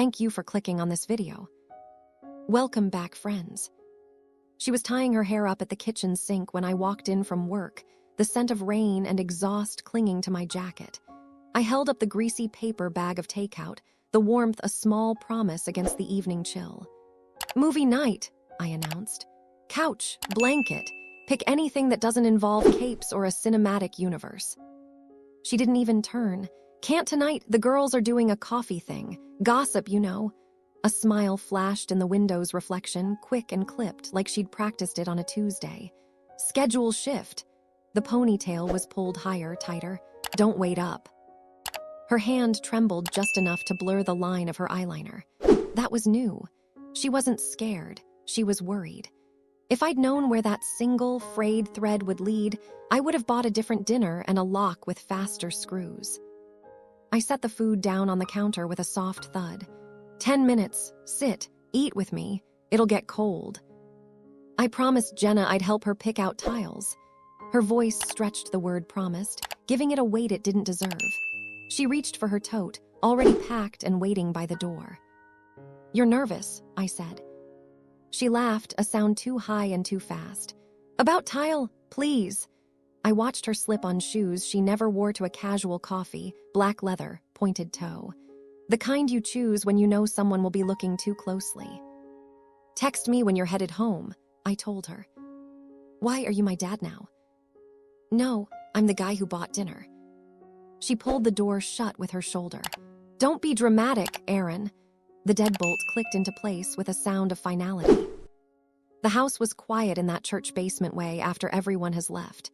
Thank you for clicking on this video. Welcome back, friends. She was tying her hair up at the kitchen sink when I walked in from work, the scent of rain and exhaust clinging to my jacket. I held up the greasy paper bag of takeout, the warmth a small promise against the evening chill. Movie night, I announced. Couch, blanket, pick anything that doesn't involve capes or a cinematic universe. She didn't even turn. Can't tonight, the girls are doing a coffee thing. Gossip, you know. A smile flashed in the window's reflection, quick and clipped, like she'd practiced it on a Tuesday. Schedule shift. The ponytail was pulled higher, tighter. Don't wait up. Her hand trembled just enough to blur the line of her eyeliner. That was new. She wasn't scared. She was worried. If I'd known where that single, frayed thread would lead, I would have bought a different dinner and a lock with faster screws. I set the food down on the counter with a soft thud. 10 minutes. Sit. Eat with me. It'll get cold. I promised Jenna I'd help her pick out tiles. Her voice stretched the word promised, giving it a weight it didn't deserve. She reached for her tote, already packed and waiting by the door. You're nervous, I said. She laughed, a sound too high and too fast. About tile, please. I watched her slip on shoes she never wore to a casual coffee, black leather, pointed toe. The kind you choose when you know someone will be looking too closely. Text me when you're headed home, I told her. Why are you my dad now? No, I'm the guy who bought dinner. She pulled the door shut with her shoulder. Don't be dramatic, Aaron. The deadbolt clicked into place with a sound of finality. The house was quiet in that church basement way after everyone has left.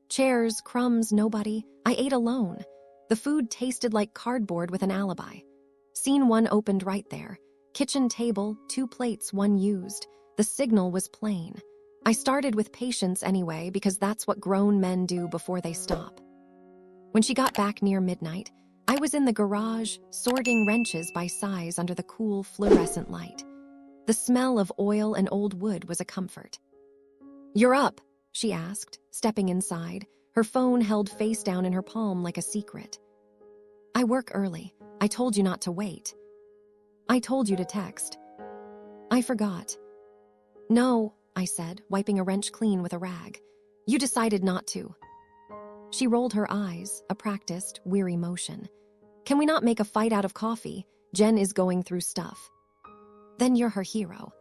Chairs, crumbs, nobody. I ate alone. The food tasted like cardboard with an alibi. Scene 1 opened right there. Kitchen table, 2 plates, 1 used. The signal was plain. I started with patience anyway because that's what grown men do before they stop. When she got back near midnight, I was in the garage, sorting wrenches by size under the cool fluorescent light. The smell of oil and old wood was a comfort. You're up, she asked, stepping inside, her phone held face down in her palm like a secret. I work early. I told you not to wait. I told you to text. I forgot. No, I said, wiping a wrench clean with a rag. You decided not to. She rolled her eyes, a practiced, weary motion. Can we not make a fight out of coffee? Jen is going through stuff. Then you're her hero.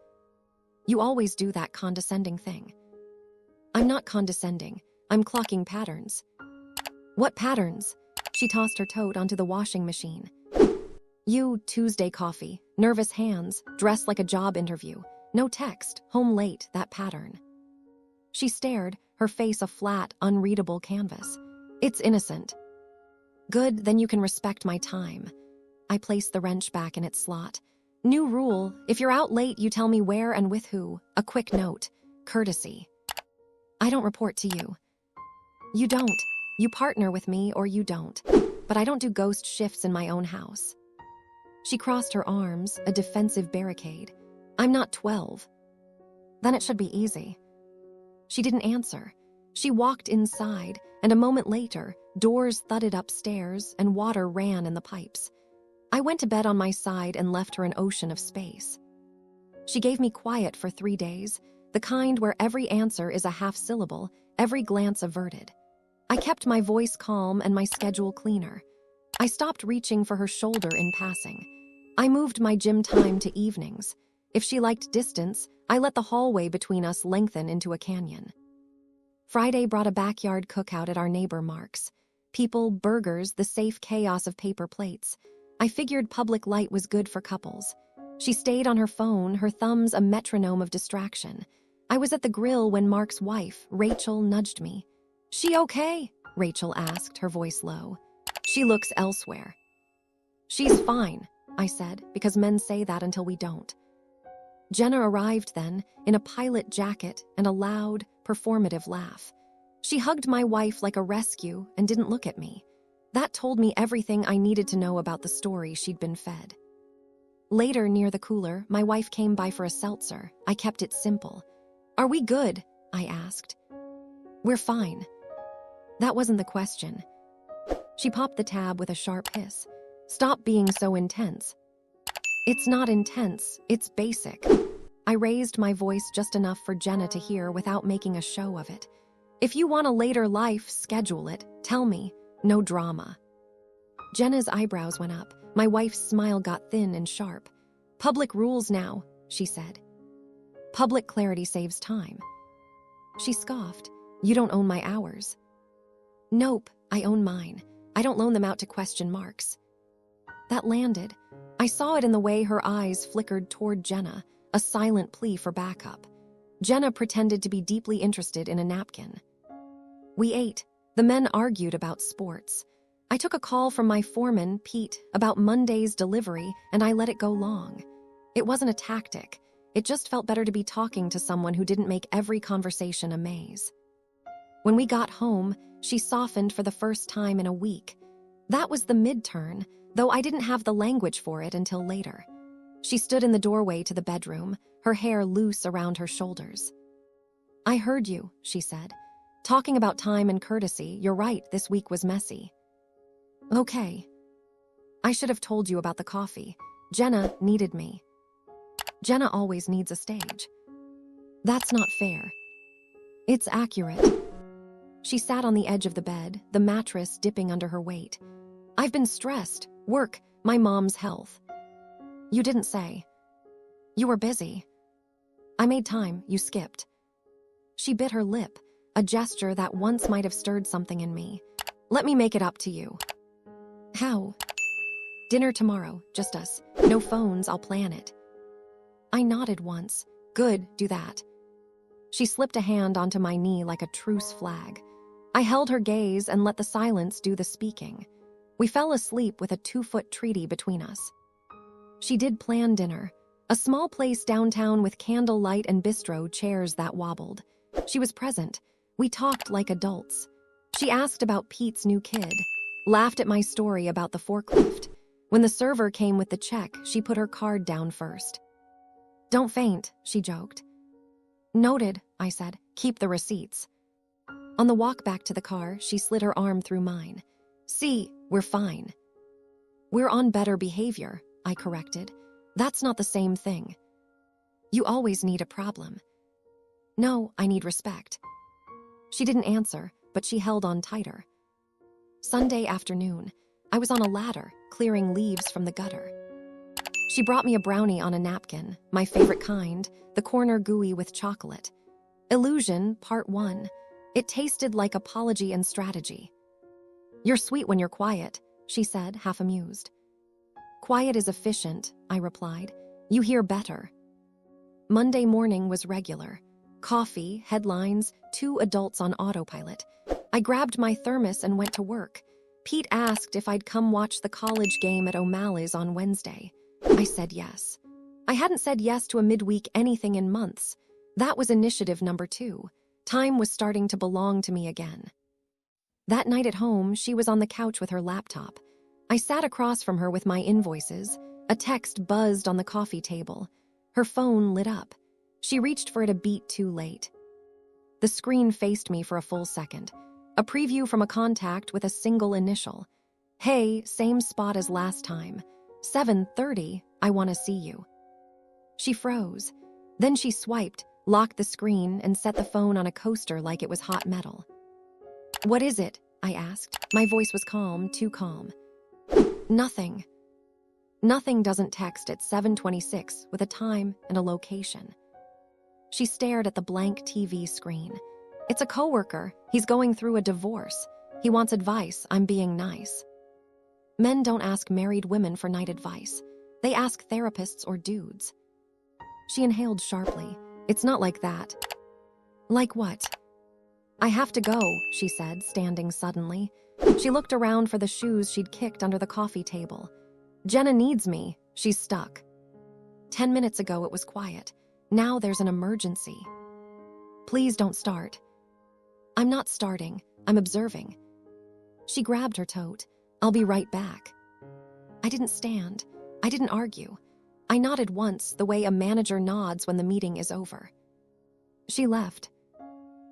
You always do that condescending thing. I'm not condescending. I'm clocking patterns. What patterns? She tossed her tote onto the washing machine. You, Tuesday coffee, nervous hands, dressed like a job interview. No text, home late, that pattern. She stared, her face a flat, unreadable canvas. It's innocent. Good, then you can respect my time. I placed the wrench back in its slot. New rule, if you're out late, you tell me where and with who. A quick note. Courtesy. I don't report to you. You don't. You partner with me or you don't. But I don't do ghost shifts in my own house. She crossed her arms, a defensive barricade. I'm not 12. Then it should be easy. She didn't answer. She walked inside, and a moment later, doors thudded upstairs and water ran in the pipes. I went to bed on my side and left her an ocean of space. She gave me quiet for 3 days, the kind where every answer is a half syllable, every glance averted. I kept my voice calm and my schedule cleaner. I stopped reaching for her shoulder in passing. I moved my gym time to evenings. If she liked distance, I let the hallway between us lengthen into a canyon. Friday brought a backyard cookout at our neighbor Mark's. People, burgers, the safe chaos of paper plates. I figured public light was good for couples. She stayed on her phone, her thumbs a metronome of distraction. I was at the grill when Mark's wife, Rachel, nudged me. She okay? Rachel asked, her voice low. She looks elsewhere. She's fine, I said, because men say that until we don't. Jenna arrived then, in a pilot jacket and a loud, performative laugh. She hugged my wife like a rescue and didn't look at me. That told me everything I needed to know about the story she'd been fed. Later, near the cooler, my wife came by for a seltzer. I kept it simple. Are we good? I asked. We're fine. That wasn't the question. She popped the tab with a sharp hiss. Stop being so intense. It's not intense, it's basic. I raised my voice just enough for Jenna to hear without making a show of it. If you want a later life, schedule it. Tell me. No drama. Jenna's eyebrows went up. My wife's smile got thin and sharp. Public rules now, she said. Public clarity saves time. She scoffed. You don't own my hours. Nope, I own mine. I don't loan them out to question marks. That landed. I saw it in the way her eyes flickered toward Jenna, a silent plea for backup. Jenna pretended to be deeply interested in a napkin. We ate. The men argued about sports. I took a call from my foreman, Pete, about Monday's delivery, and I let it go long. It wasn't a tactic. It just felt better to be talking to someone who didn't make every conversation a maze. When we got home, she softened for the first time in a week. That was the mid-turn, though I didn't have the language for it until later. She stood in the doorway to the bedroom, her hair loose around her shoulders. I heard you, she said. Talking about time and courtesy, you're right, this week was messy. Okay. I should have told you about the coffee. Jenna needed me. Jenna always needs a stage. That's not fair. It's accurate. She sat on the edge of the bed, the mattress dipping under her weight. I've been stressed. Work, my mom's health. You didn't say. You were busy. I made time, you skipped. She bit her lip, a gesture that once might have stirred something in me. Let me make it up to you. How? Dinner tomorrow, just us. No phones, I'll plan it. I nodded once. Good, do that. She slipped a hand onto my knee like a truce flag. I held her gaze and let the silence do the speaking. We fell asleep with a 2-foot treaty between us. She did plan dinner, a small place downtown with candlelight and bistro chairs that wobbled. She was present. We talked like adults. She asked about Pete's new kid, laughed at my story about the forklift. When the server came with the check, she put her card down first. Don't faint, she joked. Noted, I said. Keep the receipts. On the walk back to the car, she slid her arm through mine. See, we're fine. We're on better behavior, I corrected. That's not the same thing. You always need a problem. No, I need respect. She didn't answer, but she held on tighter. Sunday afternoon, I was on a ladder, clearing leaves from the gutter. She brought me a brownie on a napkin, my favorite kind, the corner gooey with chocolate. Illusion, Part 1. It tasted like apology and strategy. You're sweet when you're quiet, she said, half amused. Quiet is efficient, I replied. You hear better. Monday morning was regular. Coffee, headlines, 2 adults on autopilot. I grabbed my thermos and went to work. Pete asked if I'd come watch the college game at O'Malley's on Wednesday. I said yes. I hadn't said yes to a midweek anything in months. That was initiative number 2. Time was starting to belong to me again. That night at home, she was on the couch with her laptop. I sat across from her with my invoices. A text buzzed on the coffee table. Her phone lit up. She reached for it a beat too late. The screen faced me for a full second. A preview from a contact with a single initial. Hey, same spot as last time. 7:30, I want to see you. She froze. Then she swiped, locked the screen, and set the phone on a coaster like it was hot metal. What is it? I asked. My voice was calm, too calm. Nothing. Nothing doesn't text at 7:26 with a time and a location. She stared at the blank TV screen. It's a coworker. He's going through a divorce. He wants advice. I'm being nice. Men don't ask married women for night advice. They ask therapists or dudes. She inhaled sharply. It's not like that. Like what? I have to go, she said, standing suddenly. She looked around for the shoes she'd kicked under the coffee table. Jenna needs me. She's stuck. 10 minutes ago it was quiet. Now there's an emergency. Please don't start. I'm not starting. I'm observing. She grabbed her tote. I'll be right back. I didn't stand. I didn't argue. I nodded once, the way a manager nods when the meeting is over. She left.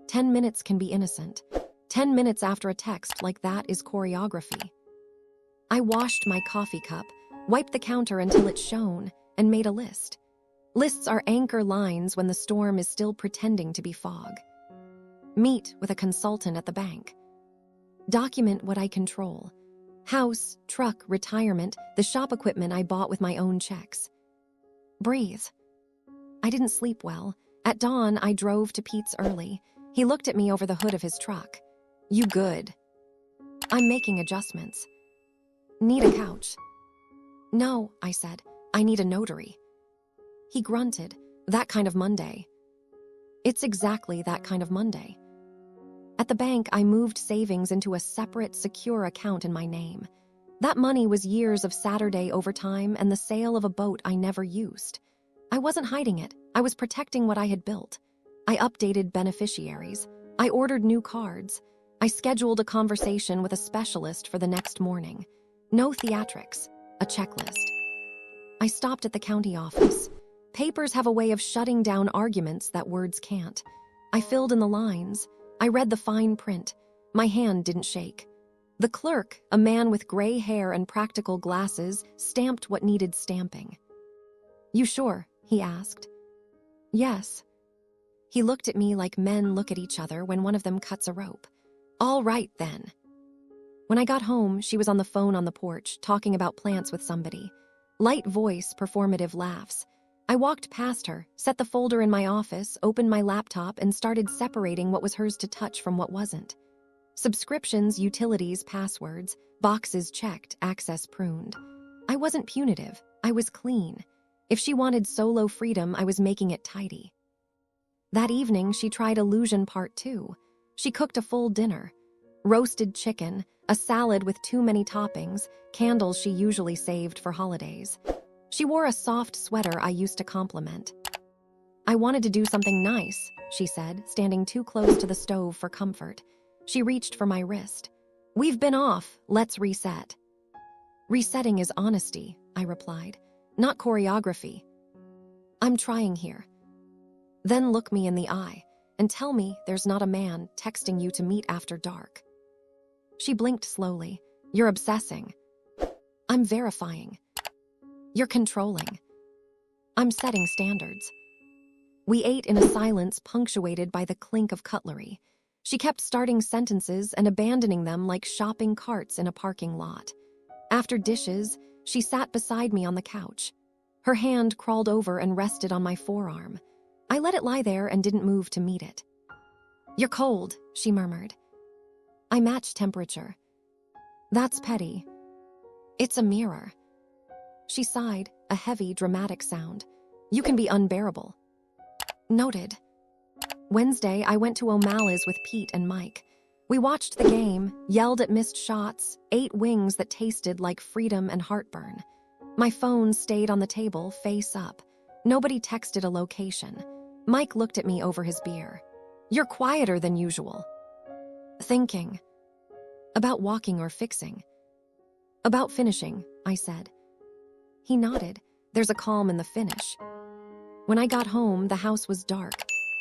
10 minutes can be innocent. 10 minutes after a text like that is choreography. I washed my coffee cup, wiped the counter until it shone. and made a list. Lists are anchor lines when the storm is still pretending to be fog. Meet with a consultant at the bank. Document what I control. House, truck, retirement, the shop equipment I bought with my own checks. Breathe. I didn't sleep well. At dawn, I drove to Pete's early. He looked at me over the hood of his truck. You good? I'm making adjustments. Need a couch? No, I said. I need a notary. He grunted. That kind of Monday. It's exactly that kind of Monday. At the bank, I moved savings into a separate, secure account in my name. That money was years of Saturday overtime and the sale of a boat I never used. I wasn't hiding it. I was protecting what I had built. I updated beneficiaries. I ordered new cards. I scheduled a conversation with a specialist for the next morning. No theatrics, a checklist. I stopped at the county office. Papers have a way of shutting down arguments that words can't. I filled in the lines. I read the fine print. My hand didn't shake. The clerk, a man with gray hair and practical glasses, stamped what needed stamping. You sure? He asked. Yes. He looked at me like men look at each other when one of them cuts a rope. All right, then. When I got home, she was on the phone on the porch, talking about plants with somebody. Light voice, performative laughs. I walked past her, set the folder in my office, opened my laptop, and started separating what was hers to touch from what wasn't. Subscriptions, utilities, passwords, boxes checked, access pruned. I wasn't punitive. I was clean. If she wanted solo freedom, I was making it tidy. That evening, she tried illusion part 2. She cooked a full dinner. Roasted chicken, a salad with too many toppings, candles she usually saved for holidays. She wore a soft sweater I used to compliment. I wanted to do something nice, she said, standing too close to the stove for comfort. She reached for my wrist. We've been off, let's reset. Resetting is honesty, I replied, not choreography. I'm trying here. Then look me in the eye and tell me there's not a man texting you to meet after dark. She blinked slowly. You're obsessing. I'm verifying. You're controlling. I'm setting standards. We ate in a silence punctuated by the clink of cutlery. She kept starting sentences and abandoning them like shopping carts in a parking lot. After dishes, she sat beside me on the couch. Her hand crawled over and rested on my forearm. I let it lie there and didn't move to meet it. You're cold, she murmured. I matched temperature. That's petty. It's a mirror. She sighed, a heavy, dramatic sound. You can be unbearable. Noted. Wednesday, I went to O'Malley's with Pete and Mike. We watched the game, yelled at missed shots, ate wings that tasted like freedom and heartburn. My phone stayed on the table, face up. Nobody texted a location. Mike looked at me over his beer. You're quieter than usual. Thinking. About walking or fixing. About finishing, I said. He nodded. There's a calm in the finish. When I got home, the house was dark.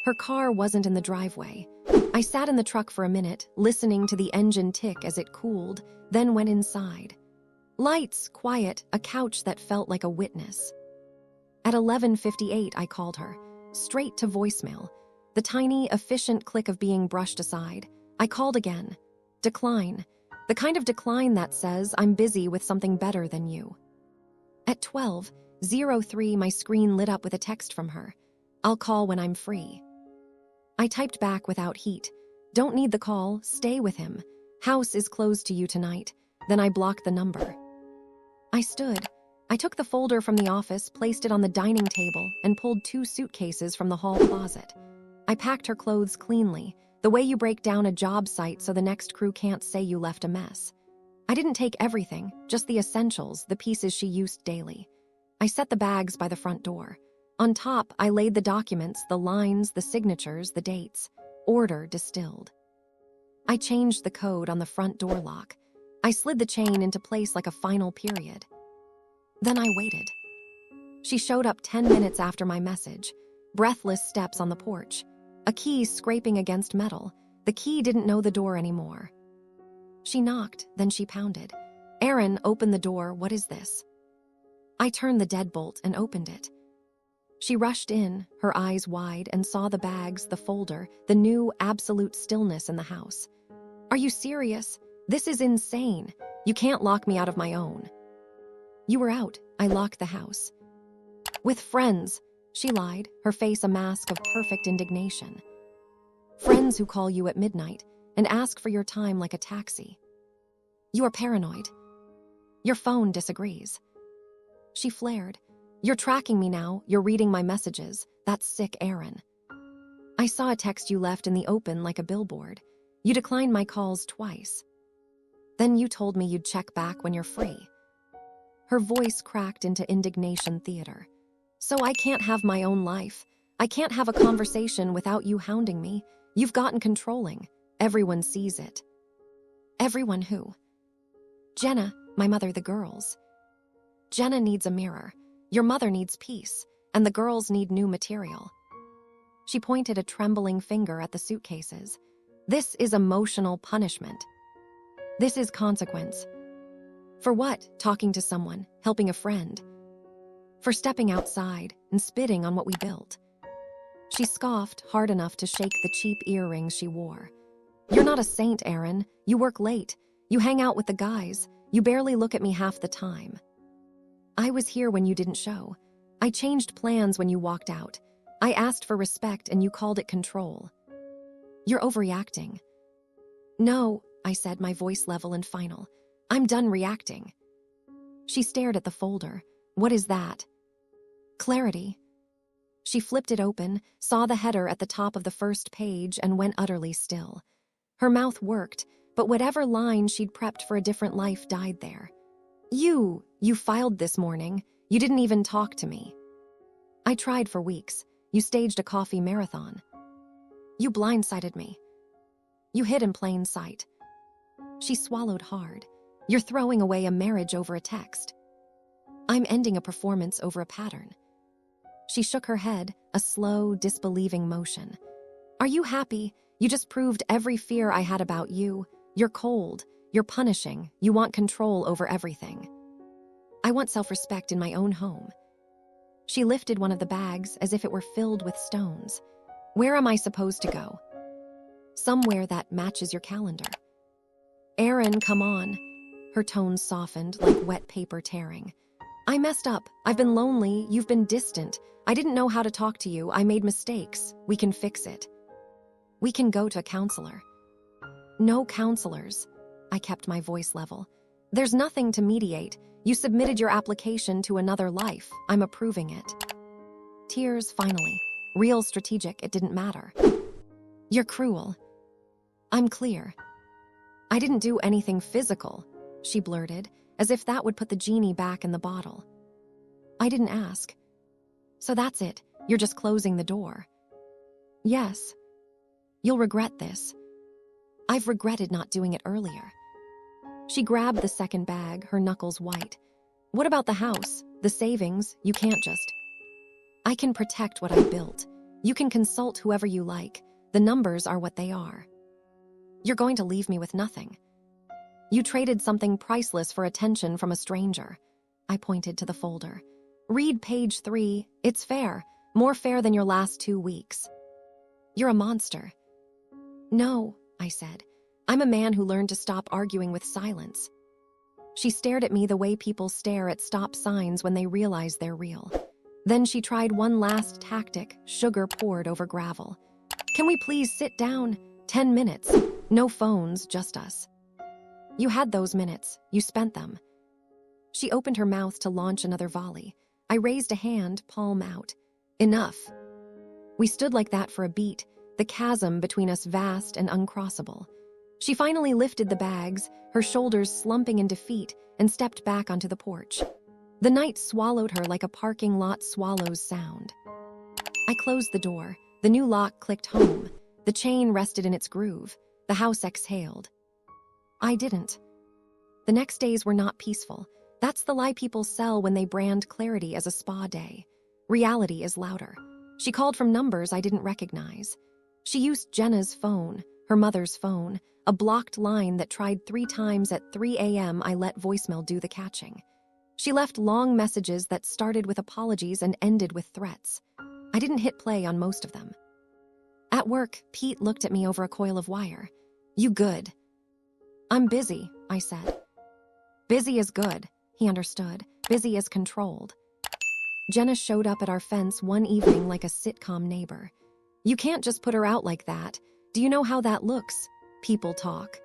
Her car wasn't in the driveway. I sat in the truck for a minute, listening to the engine tick as it cooled, then went inside. Lights, quiet, a couch that felt like a witness. At 11:58, I called her, straight to voicemail. The tiny, efficient click of being brushed aside. I called again. Decline. The kind of decline that says, I'm busy with something better than you. At 12:03, my screen lit up with a text from her. I'll call when I'm free. I typed back without heat. Don't need the call, stay with him. House is closed to you tonight. Then I blocked the number. I stood. I took the folder from the office, placed it on the dining table, and pulled 2 suitcases from the hall closet. I packed her clothes cleanly, the way you break down a job site so the next crew can't say you left a mess. I didn't take everything, just the essentials, the pieces she used daily. I set the bags by the front door. On top, I laid the documents, the lines, the signatures, the dates. Order distilled. I changed the code on the front door lock. I slid the chain into place like a final period. Then I waited. She showed up 10 minutes after my message. Breathless steps on the porch. A key scraping against metal. The key didn't know the door anymore. She knocked, then she pounded. Aaron, open the door, what is this? I turned the deadbolt and opened it. She rushed in, her eyes wide, and saw the bags, the folder, the new absolute stillness in the house. Are you serious? This is insane. You can't lock me out of my own. You were out. I locked the house. With friends, she lied, her face a mask of perfect indignation. Friends who call you at midnight and ask for your time like a taxi. You are paranoid. Your phone disagrees. She flared. You're tracking me now, you're reading my messages. That's sick, Aaron. I saw a text you left in the open like a billboard. You declined my calls twice. Then you told me you'd check back when you're free. Her voice cracked into indignation theater. So I can't have my own life. I can't have a conversation without you hounding me. You've gotten controlling. Everyone sees it. Everyone who? Jenna, my mother, the girls. Jenna needs a mirror. Your mother needs peace, and the girls need new material. She pointed a trembling finger at the suitcases. This is emotional punishment. This is consequence. For what? Talking to someone, helping a friend. For stepping outside and spitting on what we built. She scoffed hard enough to shake the cheap earrings she wore. You're not a saint, Aaron. You work late. You hang out with the guys. You barely look at me half the time. I was here when you didn't show. I changed plans when you walked out. I asked for respect and you called it control. You're overreacting. No, I said, my voice level and final. I'm done reacting. She stared at the folder. What is that? Clarity. She flipped it open, saw the header at the top of the first page, and went utterly still. Her mouth worked, but whatever line she'd prepped for a different life died there. You filed this morning. You didn't even talk to me. I tried for weeks. You staged a coffee marathon. You blindsided me. You hid in plain sight. She swallowed hard. You're throwing away a marriage over a text. I'm ending a performance over a pattern. She shook her head, a slow, disbelieving motion. Are you happy? You just proved every fear I had about you. You're cold. You're punishing. You want control over everything. I want self-respect in my own home. She lifted one of the bags as if it were filled with stones. Where am I supposed to go? Somewhere that matches your calendar. Aaron, come on. Her tone softened like wet paper tearing. I messed up. I've been lonely. You've been distant. I didn't know how to talk to you. I made mistakes. We can fix it. We can go to a counselor. No counselors. I kept my voice level. There's nothing to mediate. You submitted your application to another life. I'm approving it. Tears, finally. Real strategic, it didn't matter. You're cruel. I'm clear. I didn't do anything physical, she blurted, as if that would put the genie back in the bottle. I didn't ask. So that's it. You're just closing the door. Yes. You'll regret this. I've regretted not doing it earlier. She grabbed the second bag, her knuckles white. What about the house? The savings? You can't just... I can protect what I built. You can consult whoever you like. The numbers are what they are. You're going to leave me with nothing. You traded something priceless for attention from a stranger. I pointed to the folder. Read page 3. It's fair. More fair than your last 2 weeks. You're a monster. No, I said. I'm a man who learned to stop arguing with silence. She stared at me the way people stare at stop signs when they realize they're real. Then she tried one last tactic, sugar poured over gravel. Can we please sit down? 10 minutes. No phones, just us. You had those minutes. You spent them. She opened her mouth to launch another volley. I raised a hand, palm out. Enough. We stood like that for a beat, the chasm between us vast and uncrossable. She finally lifted the bags, her shoulders slumping in defeat, and stepped back onto the porch. The night swallowed her like a parking lot swallows sound. I closed the door. The new lock clicked home. The chain rested in its groove. The house exhaled. I didn't. The next days were not peaceful. That's the lie people sell when they brand clarity as a spa day. Reality is louder. She called from numbers I didn't recognize. She used Jenna's phone, her mother's phone, a blocked line that tried 3 times at 3 a.m. I let voicemail do the catching. She left long messages that started with apologies and ended with threats. I didn't hit play on most of them. At work, Pete looked at me over a coil of wire. "You good?" "I'm busy," I said. "Busy is good," he understood. "Busy is controlled." Jenna showed up at our fence one evening like a sitcom neighbor. "You can't just put her out like that. Do you know how that looks? People talk."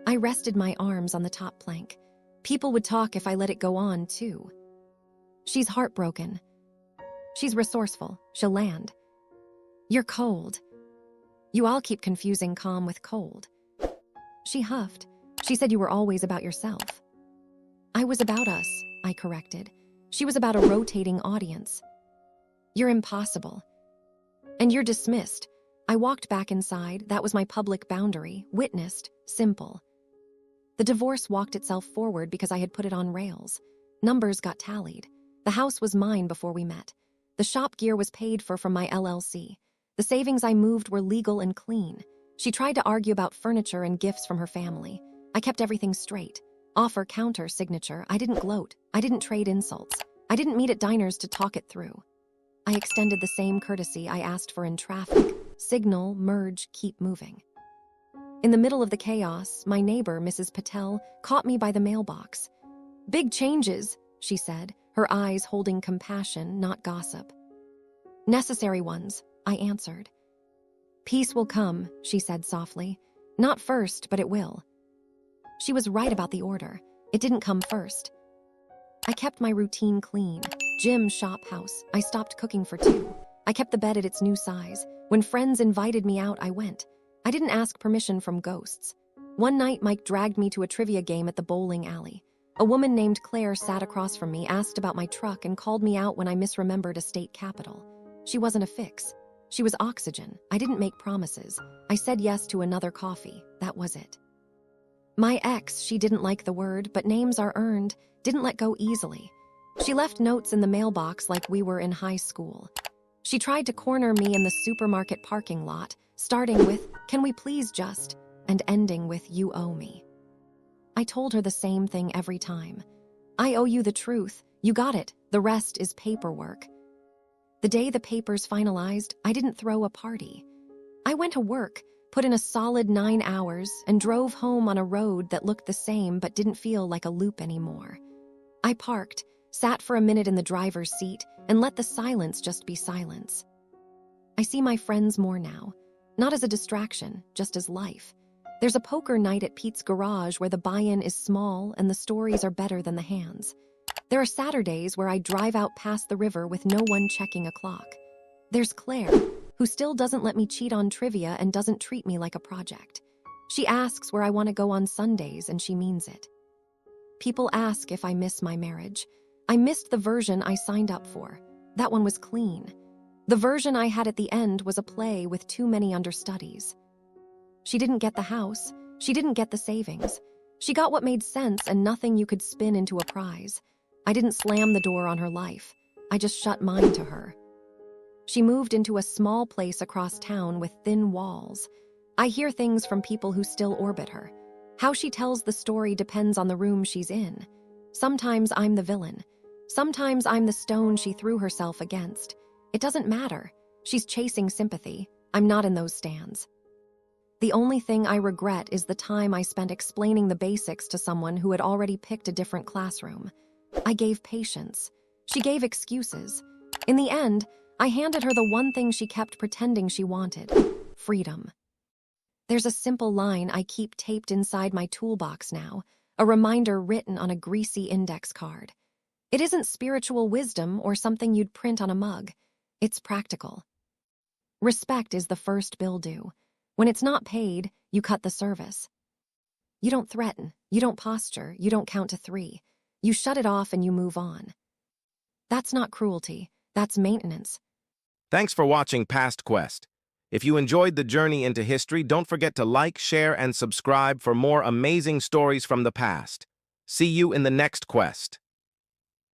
I rested my arms on the top plank. People would talk if I let it go on, too. "She's heartbroken. She's resourceful. She'll land." "You're cold." "You all keep confusing calm with cold." She huffed. "She said you were always about yourself." "I was about us," I corrected. "She was about a rotating audience." "You're impossible." "And you're dismissed." I walked back inside. That was my public boundary. Witnessed. Simple. The divorce walked itself forward because I had put it on rails. Numbers got tallied. The house was mine before we met. The shop gear was paid for from my LLC. The savings I moved were legal and clean. She tried to argue about furniture and gifts from her family. I kept everything straight. Offer, counter, signature. I didn't gloat. I didn't trade insults. I didn't meet at diners to talk it through. I extended the same courtesy I asked for in traffic. Signal, merge, keep moving. In the middle of the chaos, my neighbor, Mrs. Patel, caught me by the mailbox. "Big changes," she said, her eyes holding compassion, not gossip. "Necessary ones," I answered. "Peace will come," she said softly. "Not first, but it will." She was right about the order. It didn't come first. I kept my routine clean. Gym, shop, house. I stopped cooking for 2. I kept the bed at its new size. When friends invited me out, I went. I didn't ask permission from ghosts. One night, Mike dragged me to a trivia game at the bowling alley. A woman named Claire sat across from me, asked about my truck, and called me out when I misremembered a state capital. She wasn't a fix. She was oxygen. I didn't make promises. I said yes to another coffee. That was it. My ex, she didn't like the word, but names are earned, didn't let go easily. She left notes in the mailbox like we were in high school. She tried to corner me in the supermarket parking lot, starting with, "Can we please just," and ending with, "You owe me." I told her the same thing every time. "I owe you the truth. You got it. The rest is paperwork." The day the papers finalized, I didn't throw a party. I went to work, put in a solid 9 hours, and drove home on a road that looked the same but didn't feel like a loop anymore. I parked, sat for a minute in the driver's seat, and let the silence just be silence. I see my friends more now, not as a distraction, just as life. There's a poker night at Pete's garage where the buy-in is small and the stories are better than the hands. There are Saturdays where I drive out past the river with no one checking a clock. There's Claire, who still doesn't let me cheat on trivia and doesn't treat me like a project. She asks where I want to go on Sundays, and she means it. People ask if I miss my marriage. I missed the version I signed up for. That one was clean. The version I had at the end was a play with too many understudies. She didn't get the house. She didn't get the savings. She got what made sense and nothing you could spin into a prize. I didn't slam the door on her life. I just shut mine to her. She moved into a small place across town with thin walls. I hear things from people who still orbit her. How she tells the story depends on the room she's in. Sometimes I'm the villain. Sometimes I'm the stone she threw herself against. It doesn't matter. She's chasing sympathy. I'm not in those stands. The only thing I regret is the time I spent explaining the basics to someone who had already picked a different classroom. I gave patience. She gave excuses. In the end, I handed her the one thing she kept pretending she wanted: freedom. There's a simple line I keep taped inside my toolbox now, a reminder written on a greasy index card. It isn't spiritual wisdom or something you'd print on a mug. It's practical. Respect is the first bill due. When it's not paid, you cut the service. You don't threaten, you don't posture, you don't count to 3. You shut it off and you move on. That's not cruelty, that's maintenance. Thanks for watching PastQuest. If you enjoyed the journey into history, don't forget to like, share, and subscribe for more amazing stories from the past. See you in the next quest.